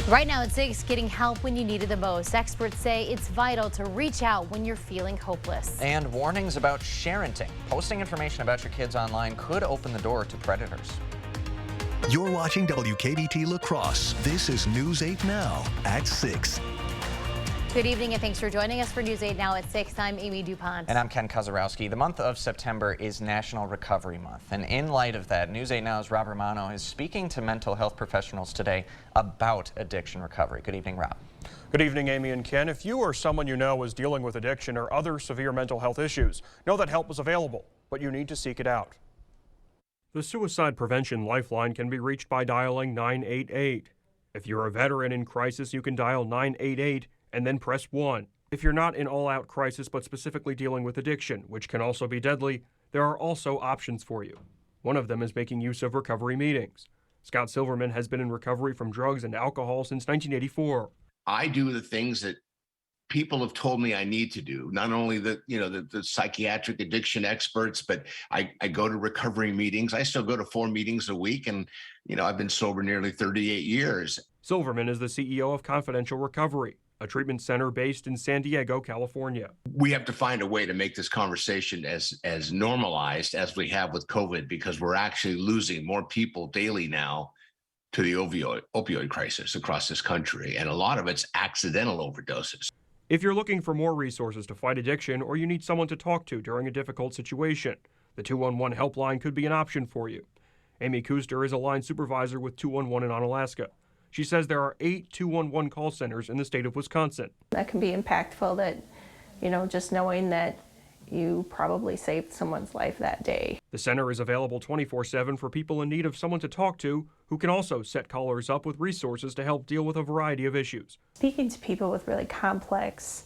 Right now at 6, getting help when you need it the most. Experts say it's vital to reach out when you're feeling hopeless. And warnings about sharenting. Posting information about your kids online could open the door to predators. You're watching WKBT La Crosse. This is News 8 Now at 6. Good evening and thanks for joining us for News 8 Now at 6. I'm Amy DuPont. And I'm Ken Kozarowski. The month of September is National Recovery Month. And in light of that, News 8 Now's Rob Romano is speaking to mental health professionals today about addiction recovery. Good evening, Rob. Good evening, Amy and Ken. If you or someone you know is dealing with addiction or other severe mental health issues, know that help is available, but you need to seek it out. The Suicide Prevention Lifeline can be reached by dialing 988. If you're a veteran in crisis, you can dial 988 and then press 1. If you're not in all-out crisis but specifically dealing with addiction, which can also be deadly, there are also options for you. One of them is making use of recovery meetings. Scott Silverman has been in recovery from drugs and alcohol since 1984. I do the things that people have told me I need to do. Not only the psychiatric addiction experts, but I go to recovery meetings. I still go to 4 meetings a week, and I've been sober nearly 38 years. Silverman is the CEO of Confidential Recovery, a treatment center based in San Diego, California. We have to find a way to make this conversation as normalized as we have with COVID, because we're actually losing more people daily now to the opioid crisis across this country, and a lot of it's accidental overdoses. If you're looking for more resources to fight addiction, or you need someone to talk to during a difficult situation, the 211 helpline could be an option for you. Amy Kuster is a line supervisor with 211 in Onalaska. She says there are 8 211 call centers in the state of Wisconsin. That can be impactful, that, just knowing that you probably saved someone's life that day. The center is available 24/7 for people in need of someone to talk to, who can also set callers up with resources to help deal with a variety of issues. Speaking to people with really complex,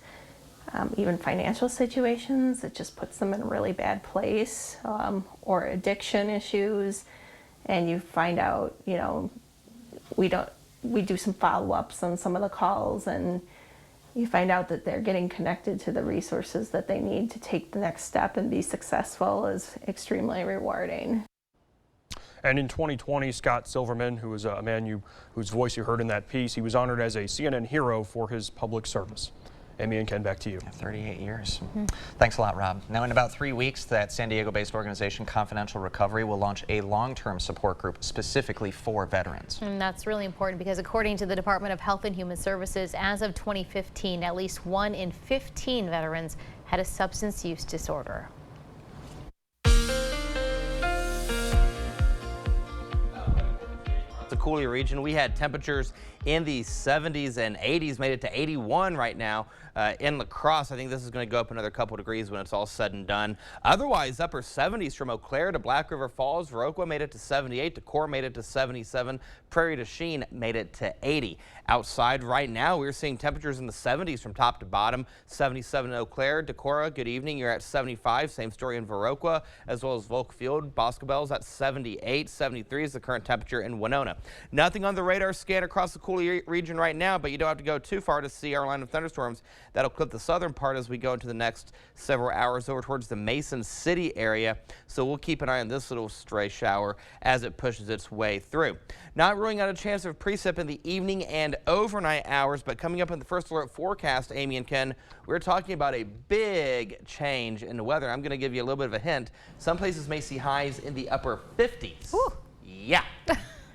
even financial situations, it just puts them in a really bad place, or addiction issues, and you find out, we do some follow-ups on some of the calls, and you find out that they're getting connected to the resources that they need to take the next step and be successful is extremely rewarding. And in 2020, Scott Silverman, who is a man whose voice you heard in that piece, he was honored as a CNN hero for his public service. Amy and Ken, back to you. 38 years. Thanks a lot, Rob. Now, in about 3 weeks, that San Diego-based organization Confidential Recovery will launch a long-term support group specifically for veterans. And that's really important because according to the Department of Health and Human Services, as of 2015, at least 1 in 15 veterans had a substance use disorder. The Coulee region, we had temperatures in the 70s and 80s, made it to 81 right now. In La Crosse, I think this is going to go up another couple degrees when it's all said and done. Otherwise, upper 70s from Eau Claire to Black River Falls. Viroqua made it to 78. Decorah made it to 77. Prairie du Chien made it to 80. Outside right now, we're seeing temperatures in the 70s from top to bottom. 77 in Eau Claire. Decorah, good evening. You're at 75. Same story in Viroqua, as well as Volkfield. Boscobel's at 78. 73 is the current temperature in Winona. Nothing on the radar scan across the Coulee region right now, but you don't have to go too far to see our line of thunderstorms that'll clip the southern part as we go into the next several hours over towards the Mason City area. So we'll keep an eye on this little stray shower as it pushes its way through. Not ruling out a chance of precip in the evening and overnight hours, but coming up in the first alert forecast, Amy and Ken, we're talking about a big change in the weather. I'm going to give you a little bit of a hint. Some places may see highs in the upper 50s. Ooh. Yeah.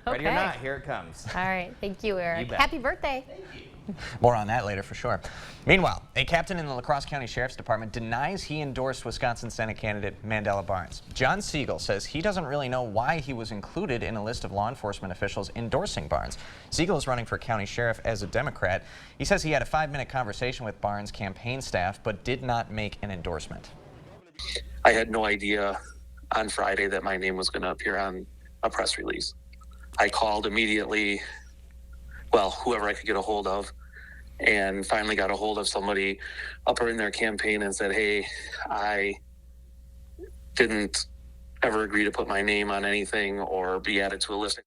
Ready or Okay. not, here it comes. All right. Thank you, Eric. You bet. Happy birthday. Thank you. More on that later for sure. Meanwhile, a captain in the La Crosse County Sheriff's Department denies he endorsed Wisconsin Senate candidate Mandela Barnes. John Siegel says he doesn't really know why he was included in a list of law enforcement officials endorsing Barnes. Siegel is running for county sheriff as a Democrat. He says he had a 5-minute conversation with Barnes' campaign staff, but did not make an endorsement. I had no idea on Friday that my name was going to appear on a press release. I called immediately, whoever I could get a hold of, and finally got a hold of somebody up in their campaign and said, hey, I didn't ever agree to put my name on anything or be added to a list.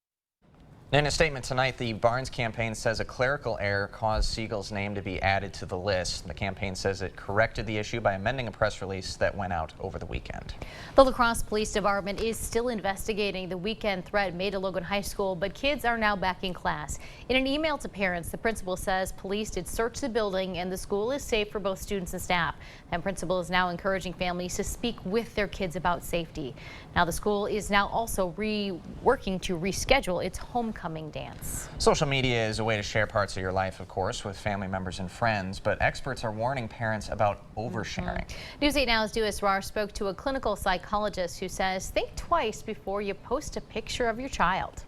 In a statement tonight, the Barnes campaign says a clerical error caused Siegel's name to be added to the list. The campaign says it corrected the issue by amending a press release that went out over the weekend. The La Crosse Police Department is still investigating the weekend threat made to Logan High School, but kids are now back in class. In an email to parents, the principal says police did search the building and the school is safe for both students and staff. And principal is now encouraging families to speak with their kids about safety. Now the school is now also working to reschedule its homecoming dance. Social media is a way to share parts of your life, of course, with family members and friends, but experts are warning parents about oversharing. News 8 Now's Dua Srar spoke to a clinical psychologist who says think twice before you post a picture of your child.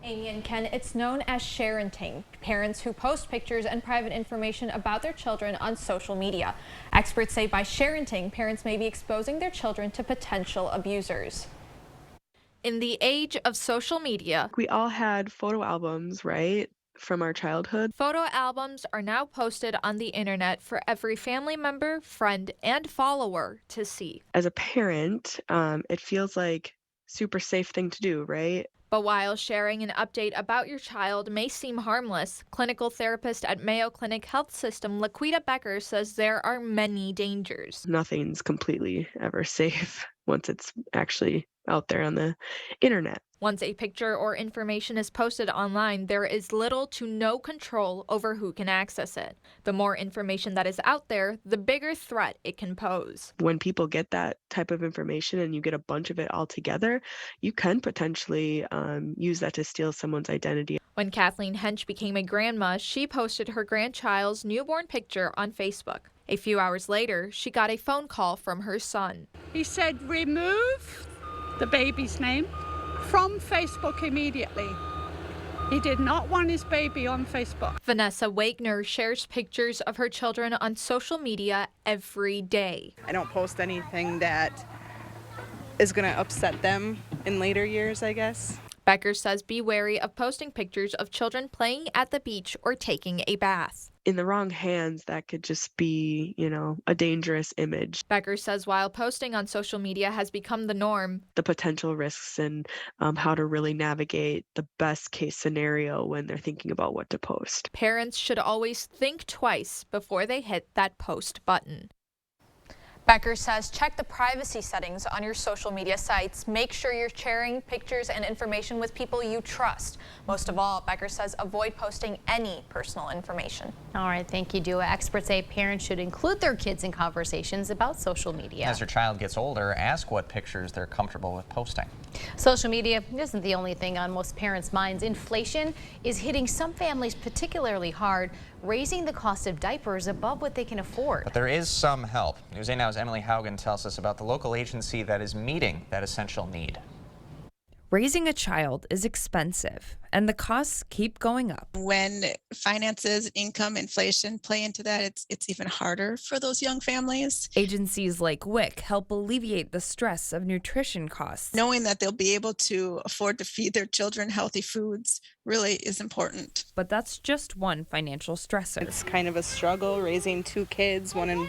Amy and Ken, it's known as sharenting, parents who post pictures and private information about their children on social media. Experts say by sharenting, parents may be exposing their children to potential abusers. In the age of social media, we all had photo albums, right, from our childhood. Photo albums are now posted on the internet for every family member, friend, and follower to see. As a parent, it feels like super safe thing to do, right? But while sharing an update about your child may seem harmless, clinical therapist at Mayo Clinic Health System Laquita Becker says there are many dangers. Nothing's completely ever safe once it's actually out there on the internet. Once a picture or information is posted online, there is little to no control over who can access it. The more information that is out there, the bigger threat it can pose. When people get that type of information and you get a bunch of it all together, you can potentially use that to steal someone's identity. When Kathleen Hench became a grandma, she posted her grandchild's newborn picture on Facebook. A few hours later, she got a phone call from her son. He said, remove the baby's name from Facebook immediately. He did not want his baby on Facebook. Vanessa Wagner shares pictures of her children on social media every day. I don't post anything that is going to upset them in later years, I guess. Becker says be wary of posting pictures of children playing at the beach or taking a bath. In the wrong hands, that could just be, a dangerous image. Becker says while posting on social media has become the norm, the potential risks and how to really navigate the best case scenario when they're thinking about what to post. Parents should always think twice before they hit that post button. Becker says check the privacy settings on your social media sites. Make sure you're sharing pictures and information with people you trust. Most of all, Becker says avoid posting any personal information. All right, thank you, Dua. Experts say parents should include their kids in conversations about social media. As your child gets older, ask what pictures they're comfortable with posting. Social media isn't the only thing on most parents' minds. Inflation is hitting some families particularly hard, raising the cost of diapers above what they can afford. But there is some help. News 8 Now's Emily Haugen tells us about the local agency that is meeting that essential need. Raising a child is expensive, and the costs keep going up. When finances, income, inflation play into that, it's even harder for those young families. Agencies like WIC help alleviate the stress of nutrition costs. Knowing that they'll be able to afford to feed their children healthy foods really is important. But that's just one financial stressor. It's kind of a struggle raising two kids, one in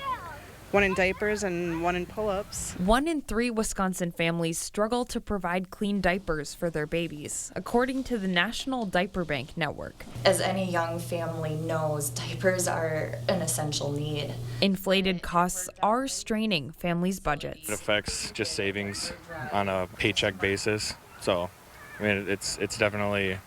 diapers and one in pull-ups. 1 in 3 Wisconsin families struggle to provide clean diapers for their babies, according to the National Diaper Bank Network. As any young family knows, diapers are an essential need. Inflated costs are straining families' budgets. It affects just savings on a paycheck basis. So, I mean, it's definitely,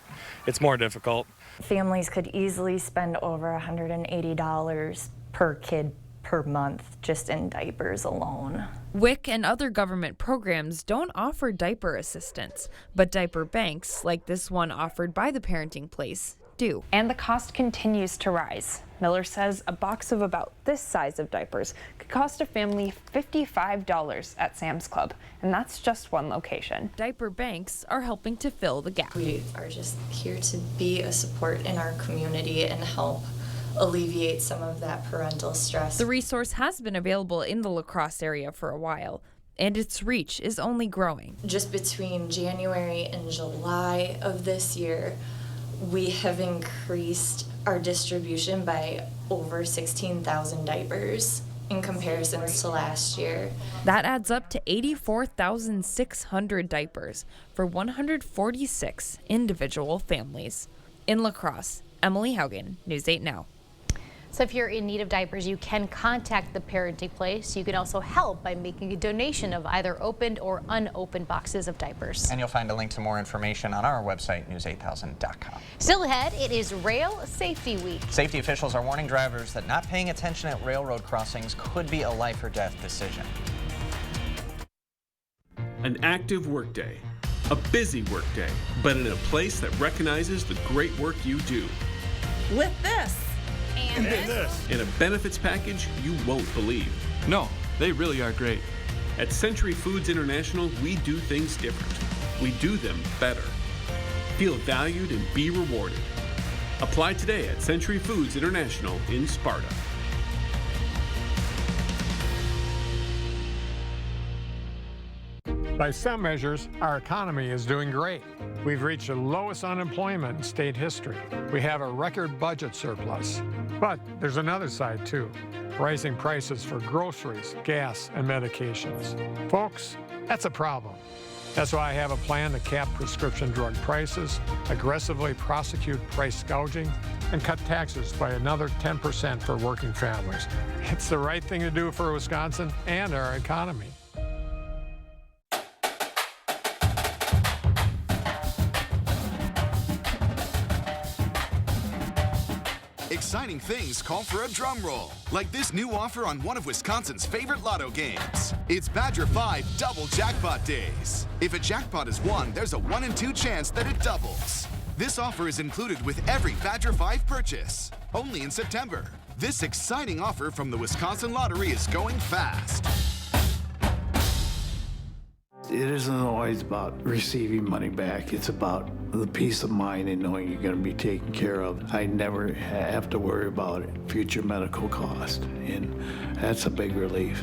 it's more difficult. Families could easily spend over $180 per kid per month just in diapers alone. WIC and other government programs don't offer diaper assistance, but diaper banks, like this one offered by the Parenting Place, do. And the cost continues to rise. Miller says a box of about this size of diapers could cost a family $55 at Sam's Club, and that's just one location. Diaper banks are helping to fill the gap. We are just here to be a support in our community and help alleviate some of that parental stress. The resource has been available in the La Crosse area for a while, and its reach is only growing. Just between January and July of this year, we have increased our distribution by over 16,000 diapers in comparison to last year. That adds up to 84,600 diapers for 146 individual families. In La Crosse, Emily Haugen, News 8 Now. So if you're in need of diapers, you can contact the Parenting Place. You can also help by making a donation of either opened or unopened boxes of diapers. And you'll find a link to more information on our website, news8000.com. Still ahead, it is Rail Safety Week. Safety officials are warning drivers that not paying attention at railroad crossings could be a life or death decision. An active workday, a busy workday, but in a place that recognizes the great work you do. With this. And this. In a benefits package you won't believe. No, they really are great. At Century Foods International, we do things different. We do them better. Feel valued and be rewarded. Apply today at Century Foods International in Sparta. By some measures, our economy is doing great. We've reached the lowest unemployment in state history. We have a record budget surplus. But there's another side too, rising prices for groceries, gas, and medications. Folks, that's a problem. That's why I have a plan to cap prescription drug prices, aggressively prosecute price gouging, and cut taxes by another 10% for working families. It's the right thing to do for Wisconsin and our economy. Exciting things call for a drum roll, like this new offer on one of Wisconsin's favorite lotto games. It's Badger 5 Double Jackpot Days. If a jackpot is won, there's a 1 in 2 chance that it doubles. This offer is included with every Badger 5 purchase, only in September. This exciting offer from the Wisconsin Lottery is going fast. It isn't always about receiving money back. It's about the peace of mind and knowing you're going to be taken care of. I never have to worry about future medical costs, and that's a big relief.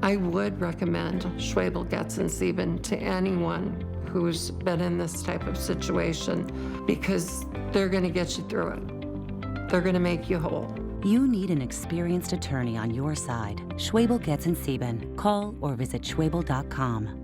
I would recommend Schwebel, Getz, and Sieben to anyone who's been in this type of situation because they're going to get you through it. They're going to make you whole. You need an experienced attorney on your side. Schwebel, Getz, and Sieben. Call or visit schwebel.com.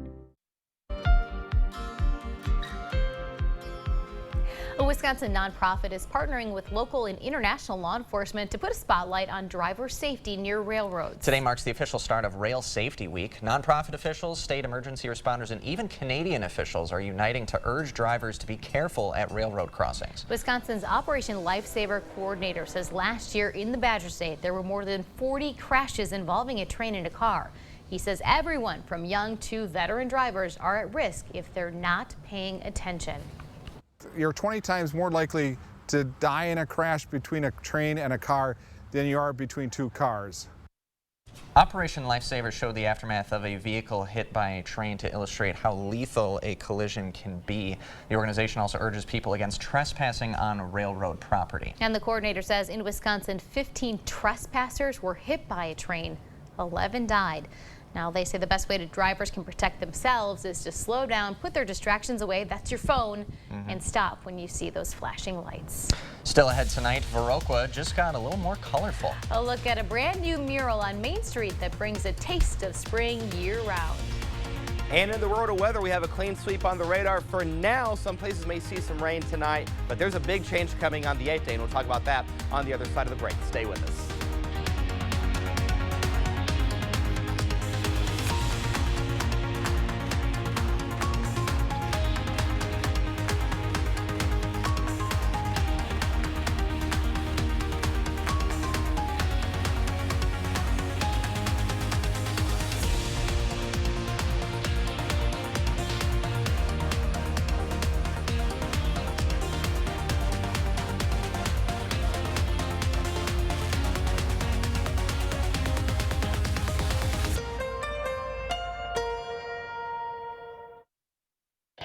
A Wisconsin nonprofit is partnering with local and international law enforcement to put a spotlight on driver safety near railroads. Today marks the official start of Rail Safety Week. Nonprofit officials, state emergency responders, and even Canadian officials are uniting to urge drivers to be careful at railroad crossings. Wisconsin's Operation Lifesaver coordinator says last year in the Badger State there were more than 40 crashes involving a train and a car. He says everyone from young to veteran drivers are at risk if they're not paying attention. You're 20 times more likely to die in a crash between a train and a car than you are between two cars. Operation Lifesaver showed the aftermath of a vehicle hit by a train to illustrate how lethal a collision can be. The organization also urges people against trespassing on railroad property. And the coordinator says in Wisconsin, 15 trespassers were hit by a train. 11 died. Now, they say the best way drivers can protect themselves is to slow down, put their distractions away, that's your phone, and stop when you see those flashing lights. Still ahead tonight, Viroqua just got a little more colorful. A look at a brand new mural on Main Street that brings a taste of spring year-round. And in the world of weather, we have a clean sweep on the radar for now. Some places may see some rain tonight, but there's a big change coming on the 8th day, and we'll talk about that on the other side of the break. Stay with us.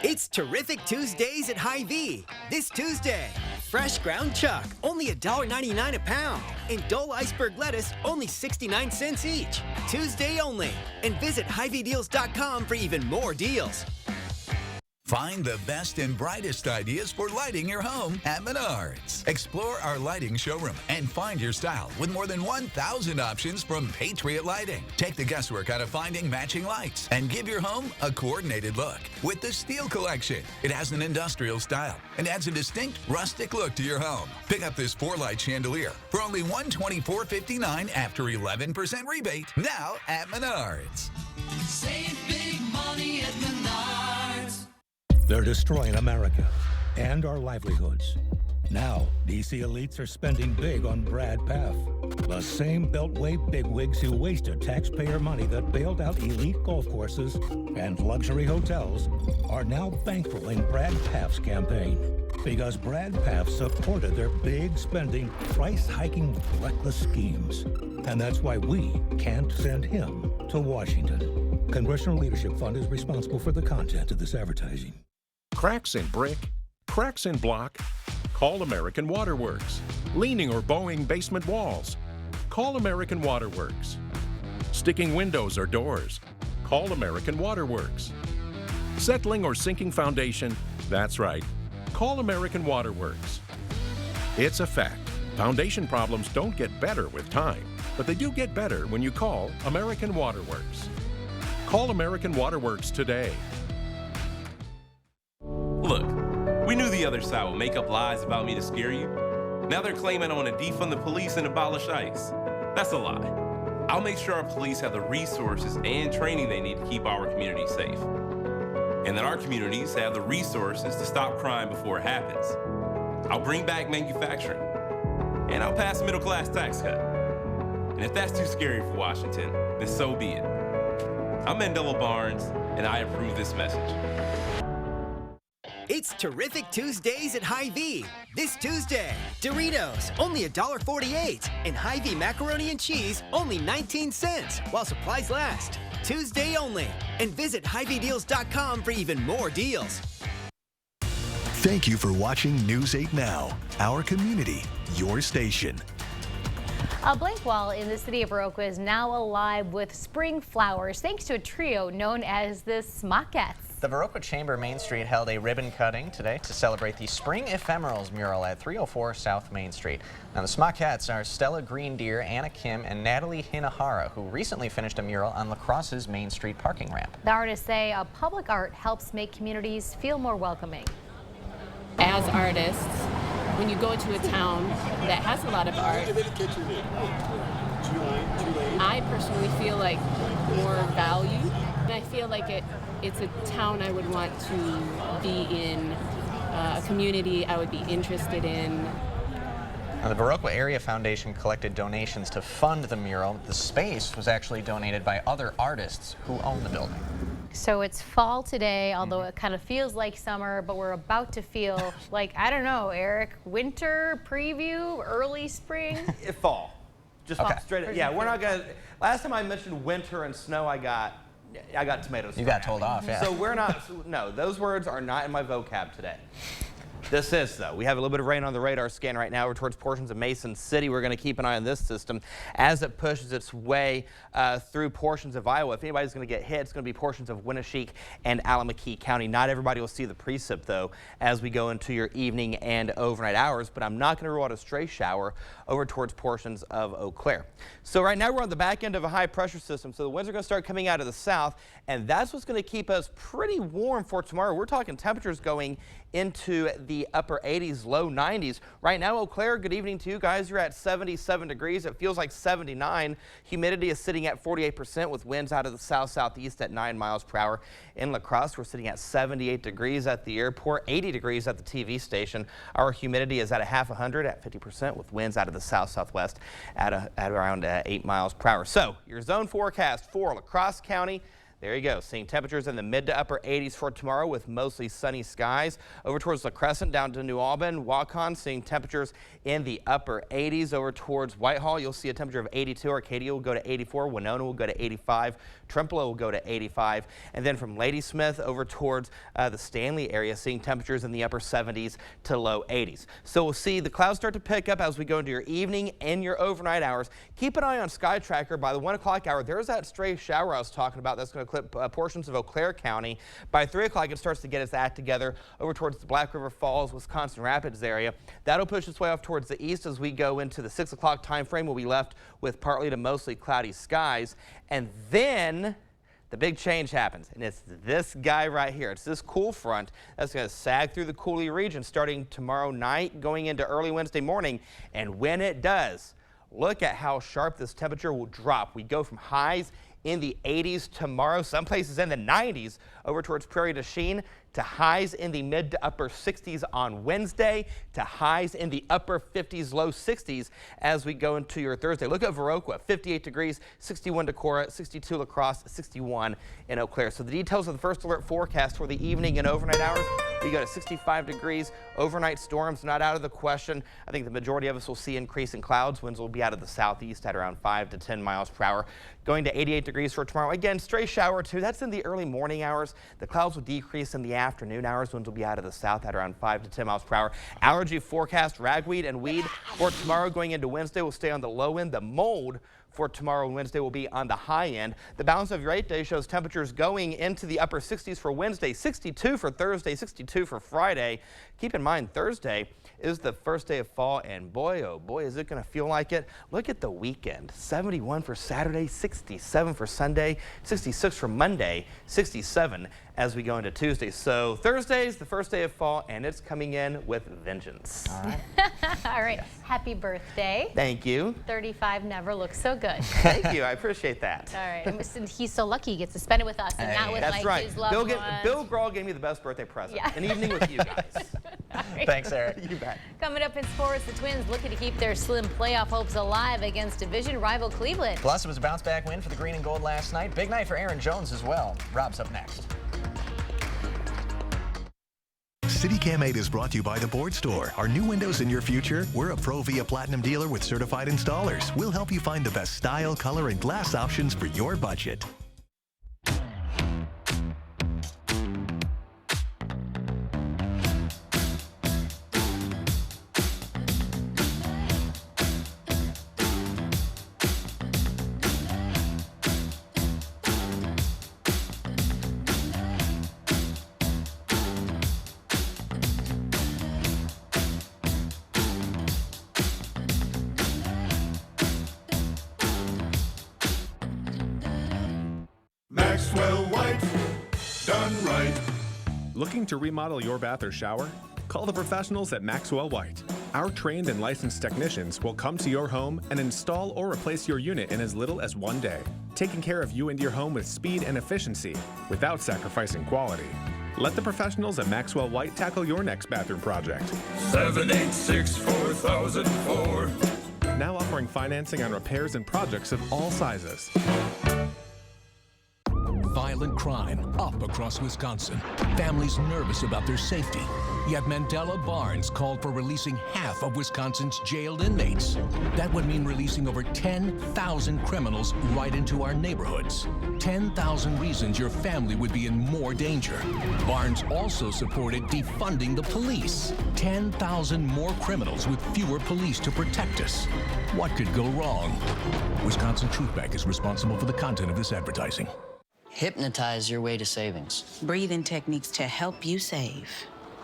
It's Terrific Tuesdays at Hy-Vee. This Tuesday, fresh ground chuck, only $1.99 a pound. And Dole iceberg lettuce, only 69 cents each. Tuesday only. And visit HyVeeDeals.com for even more deals. Find the best and brightest ideas for lighting your home at Menards. Explore our lighting showroom and find your style with more than 1,000 options from Patriot Lighting. Take the guesswork out of finding matching lights and give your home a coordinated look with the Steel Collection. It has an industrial style and adds a distinct rustic look to your home. Pick up this 4-light chandelier for only $124.59 after 11% rebate now at Menards. Save big money at Menards. They're destroying America and our livelihoods. Now, DC elites are spending big on Brad Paff. The same Beltway bigwigs who wasted taxpayer money that bailed out elite golf courses and luxury hotels are now bankrolling Brad Paff's campaign because Brad Paff supported their big spending, price-hiking, reckless schemes. And that's why we can't send him to Washington. Congressional Leadership Fund is responsible for the content of this advertising. Cracks in brick, cracks in block? Call American Waterworks. Leaning or bowing basement walls? Call American Waterworks. Sticking windows or doors? Call American Waterworks. Settling or sinking foundation? That's right. Call American Waterworks. It's a fact. Foundation problems don't get better with time, but they do get better when you call American Waterworks. Call American Waterworks today. Look, we knew the other side would make up lies about me to scare you. Now they're claiming I want to defund the police and abolish ICE. That's a lie. I'll make sure our police have the resources and training they need to keep our community safe. And that our communities have the resources to stop crime before it happens. I'll bring back manufacturing. And I'll pass a middle-class tax cut. And if that's too scary for Washington, then so be it. I'm Mandela Barnes, and I approve this message. It's Terrific Tuesdays at Hy-Vee. This Tuesday, Doritos, only $1.48, and Hy-Vee macaroni and cheese, only 19 cents, while supplies last. Tuesday only. And visit HyVeeDeals.com for even more deals. Thank you for watching News 8 Now, our community, your station. A blank wall in the city of Viroqua is now alive with spring flowers thanks to a trio known as the Smockettes. The Viroqua Chamber Main Street held a ribbon cutting today to celebrate the Spring Ephemerals mural at 304 South Main Street. Now, the Smockettes are Stella Green Deer, Anna Kim, and Natalie Hinahara, who recently finished a mural on La Crosse's Main Street parking ramp. The artists say public art helps make communities feel more welcoming. As artists, when you go to a town that has a lot of art, I personally feel like more value. And I feel like it's a town I would want to be in, a community I would be interested in. Now, the Viroqua Area Foundation collected donations to fund the mural. The space was actually donated by other artists who own the building. So it's fall today, although it kind of feels like summer, but we're about to feel like, I don't know, Eric, winter preview, early spring? Fall. Just Okay. straight up. Yeah, we're not going to. Last time I mentioned winter and snow, I got tomatoes. You got told off, yeah. So we're not, no, those words are not in my vocab today. This is, though. We have a little bit of rain on the radar scan right now. We're towards portions of Mason City. We're going to keep an eye on this system as it pushes its way through portions of Iowa. If anybody's going to get hit, it's going to be portions of Winneshiek and Alameda County. Not everybody will see the precip, though, as we go into your evening and overnight hours, but I'm not going to rule out a stray shower over towards portions of Eau Claire. So right now we're on the back end of a high pressure system, so the winds are going to start coming out of the south, and that's what's going to keep us pretty warm for tomorrow. We're talking temperatures going into the upper 80s, low 90s. Right now, Eau Claire, good evening to you guys. You're at 77 degrees. It feels like 79. Humidity is sitting at 48% with winds out of the south-southeast at 9 miles per hour. In La Crosse, we're sitting at 78 degrees at the airport, 80 degrees at the TV station. Our humidity is at a half 100 at 50% with winds out of the south-southwest at around 8 miles per hour. So your zone forecast for La Crosse County. There you go, seeing temperatures in the mid to upper 80s for tomorrow with mostly sunny skies. Over towards La Crescent down to New Albany, Waukon seeing temperatures in the upper 80s. Over towards Whitehall, you'll see a temperature of 82. Arcadia will go to 84. Winona will go to 85. Trempealeau will go to 85. And then from Ladysmith over towards the Stanley area, seeing temperatures in the upper 70s to low 80s. So we'll see the clouds start to pick up as we go into your evening and your overnight hours. Keep an eye on Sky Tracker. By the 1 o'clock hour, there's that stray shower I was talking about that's going to portions of Eau Claire County. By 3 o'clock, it starts to get its act together over towards the Black River Falls, Wisconsin Rapids area. That'll push its way off towards the east as we go into the 6 o'clock time frame. We'll be left with partly to mostly cloudy skies. And then the big change happens, and it's this guy right here. It's this cool front that's going to sag through the Coulee region starting tomorrow night, going into early Wednesday morning. And when it does, look at how sharp this temperature will drop. We go from highs in the 80s tomorrow, some places in the 90s over towards Prairie du Chien, to highs in the mid to upper 60s on Wednesday, to highs in the upper 50s, low 60s as we go into your Thursday. Look at Viroqua, 58 degrees, 61 Decorah, 62 La Crosse, 61 in Eau Claire. So the details of the first alert forecast for the evening and overnight hours, we go to 65 degrees. Overnight storms not out of the question. I think the majority of us will see increasing clouds. Winds will be out of the southeast at around 5 to 10 miles per hour. Going to 88 degrees for tomorrow. Again, stray shower or two. That's in the early morning hours. The clouds will decrease in the afternoon hours. Winds will be out of the south at around 5 to 10 miles per hour. Allergy forecast, ragweed and weed for tomorrow going into Wednesday will stay on the low end. The mold for tomorrow and Wednesday will be on the high end. The balance of your 8 day shows temperatures going into the upper 60s for Wednesday, 62 for Thursday, 62 for Friday. Keep in mind, Thursday is the first day of fall, and boy, oh boy, is it going to feel like it. Look at the weekend. 71 for Saturday, 67 for Sunday, 66 for Monday, 67 as we go into Tuesday. So Thursday is the first day of fall, and it's coming in with vengeance. All right. All right. Happy birthday. Thank you. 35 never looks so good. Thank you. I appreciate that. All right. And he's so lucky he gets to spend it with us and not with That's like right. his loved ones. Bill Grawl gave me the best birthday present. An evening with you guys. Right. Thanks, Eric. You bet. Coming up in sports, the Twins looking to keep their slim playoff hopes alive against division rival Cleveland. Plus, it was a bounce-back win for the Green and Gold last night. Big night for Aaron Jones as well. Rob's up next. CityCam 8 is brought to you by the Board Store. Are new windows in your future? We're a Pro Via Platinum dealer with certified installers. We'll help you find the best style, color, and glass options for your budget. Maxwell White, done right. Looking to remodel your bath or shower? Call the professionals at Maxwell White. Our trained and licensed technicians will come to your home and install or replace your unit in as little as 1 day, taking care of you and your home with speed and efficiency without sacrificing quality. Let the professionals at Maxwell White tackle your next bathroom project. 786-4004. Now offering financing on repairs and projects of all sizes. Violent crime up across Wisconsin. Families nervous about their safety. Yet Mandela Barnes called for releasing half of Wisconsin's jailed inmates. That would mean releasing over 10,000 criminals right into our neighborhoods. 10,000 reasons your family would be in more danger. Barnes also supported defunding the police. 10,000 more criminals with fewer police to protect us. What could go wrong? Wisconsin Truth Bank is responsible for the content of this advertising. Hypnotize your way to savings. Breathing techniques to help you save.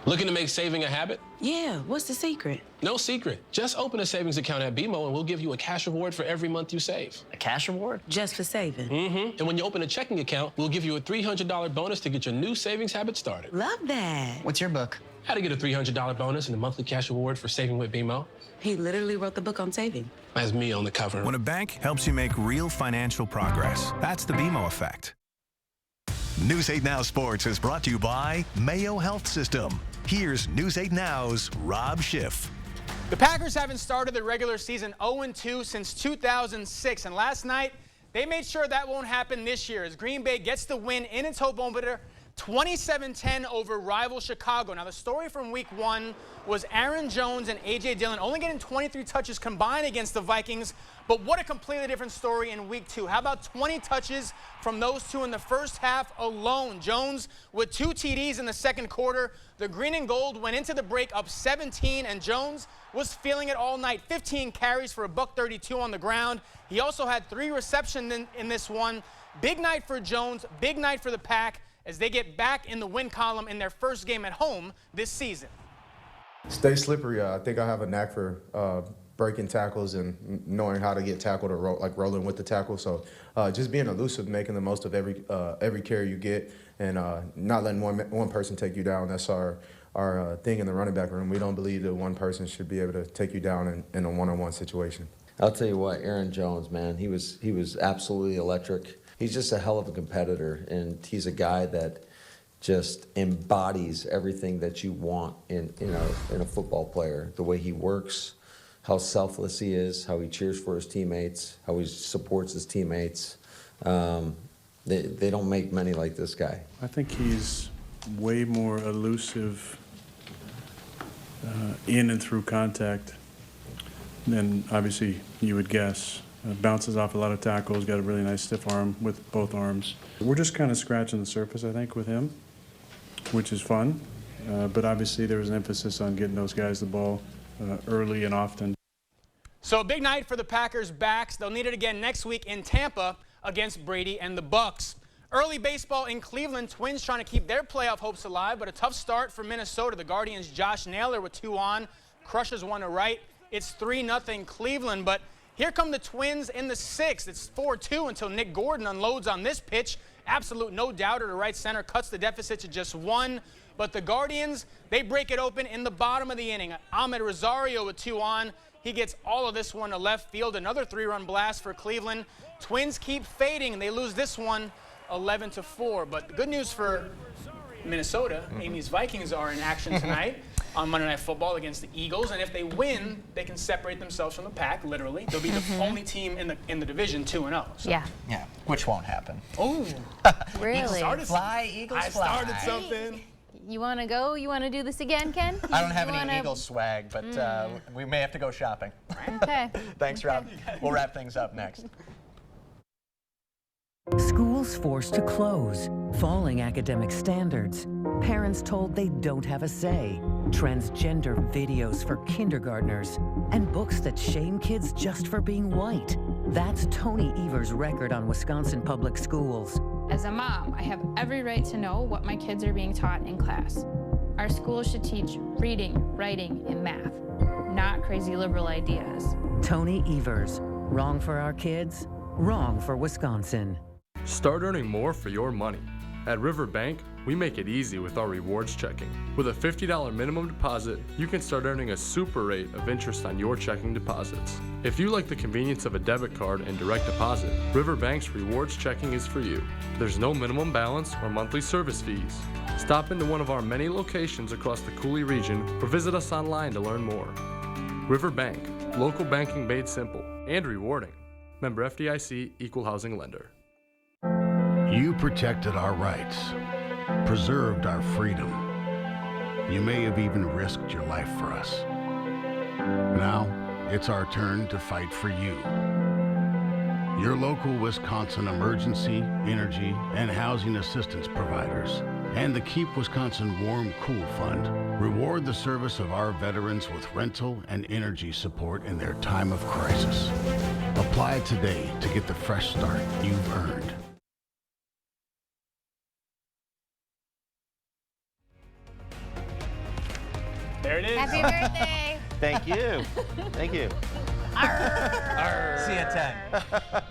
Looking to make saving a habit? Yeah, what's the secret? No secret. Just open a savings account at BMO and we'll give you a cash reward for every month you save. A cash reward? Just for saving? Mm-hmm. And when you open a checking account, we'll give you a $300 bonus to get your new savings habit started. Love that. What's your book? How to get a $300 bonus and a monthly cash reward for saving with BMO. He literally wrote the book on saving. That's me on the cover. When a bank helps you make real financial progress, that's the BMO effect. News 8 Now Sports is brought to you by Mayo Health System. Here's News 8 Now's Rob Schiff. The Packers haven't started the regular season 0-2 since 2006, and last night they made sure that won't happen this year as Green Bay gets the win in its home opener 27-10 over rival Chicago. Now, the story from week 1 was Aaron Jones and A.J. Dillon only getting 23 touches combined against the Vikings, but what a completely different story in week 2. How about 20 touches from those two in the first half alone? Jones with 2 TDs in the second quarter. The Green and Gold went into the break up 17, and Jones was feeling it all night. 15 carries for $132 on the ground. He also had 3 receptions in this one. Big night for Jones, big night for the Pack as they get back in the win column in their first game at home this season. Stay slippery. I think I have a knack for breaking tackles and knowing how to get tackled or rolling with the tackle. So just being elusive, making the most of every carry you get, and not letting one person take you down. That's our thing in the running back room. We don't believe that one person should be able to take you down in a one-on-one situation. I'll tell you what, Aaron Jones, man, he was absolutely electric. He's just a hell of a competitor, and he's a guy that just embodies everything that you want in a football player. The way he works, how selfless he is, how he cheers for his teammates, how he supports his teammates. They don't make many like this guy. I think he's way more elusive in and through contact than obviously you would guess. Bounces off a lot of tackles, got a really nice stiff arm with both arms. We're just kind of scratching the surface, I think, with him, which is fun. But obviously there was an emphasis on getting those guys the ball early and often. So a big night for the Packers backs. They'll need it again next week in Tampa against Brady and the Bucks. Early baseball in Cleveland, Twins trying to keep their playoff hopes alive, but a tough start for Minnesota. The Guardians' Josh Naylor with 2 on, crushes one to right. It's 3-0 Cleveland, but here come the Twins in the 6th. It's 4-2 until Nick Gordon unloads on this pitch. Absolute no doubter to right center, cuts the deficit to just 1. But the Guardians, they break it open in the bottom of the inning. Ahmed Rosario with 2 on. He gets all of this one to left field. Another 3-run blast for Cleveland. Twins keep fading, and they lose this one 11-4. But the good news for Minnesota, Amy's Vikings are in action tonight on Monday Night Football against the Eagles, and if they win, they can separate themselves from the pack, literally. They'll be the only team in the division 2-0. So. Yeah, which won't happen. Oh, really? Eagles I fly. started something. You want to go? You want to do this again, Ken? I don't have any Eagles swag, but we may have to go shopping. Okay. Thanks, Rob. We'll wrap things up next. Schools forced to close, falling academic standards, parents told they don't have a say, transgender videos for kindergartners, and books that shame kids just for being white. That's Tony Evers' record on Wisconsin public schools. As a mom, I have every right to know what my kids are being taught in class. Our schools should teach reading, writing, and math, not crazy liberal ideas. Tony Evers, wrong for our kids, wrong for Wisconsin. Start earning more for your money. At Riverbank, we make it easy with our rewards checking. With a $50 minimum deposit, you can start earning a super rate of interest on your checking deposits. If you like the convenience of a debit card and direct deposit, Riverbank's rewards checking is for you. There's no minimum balance or monthly service fees. Stop into one of our many locations across the Cooley region or visit us online to learn more. Riverbank, local banking made simple and rewarding. Member FDIC, Equal Housing Lender. You protected our rights, preserved our freedom. You may have even risked your life for us. Now, it's our turn to fight for you. Your local Wisconsin emergency, energy, and housing assistance providers, and the Keep Wisconsin Warm Cool Fund reward the service of our veterans with rental and energy support in their time of crisis. Apply today to get the fresh start you've earned. There it is. Happy birthday. Thank you. Thank you. See you at 10.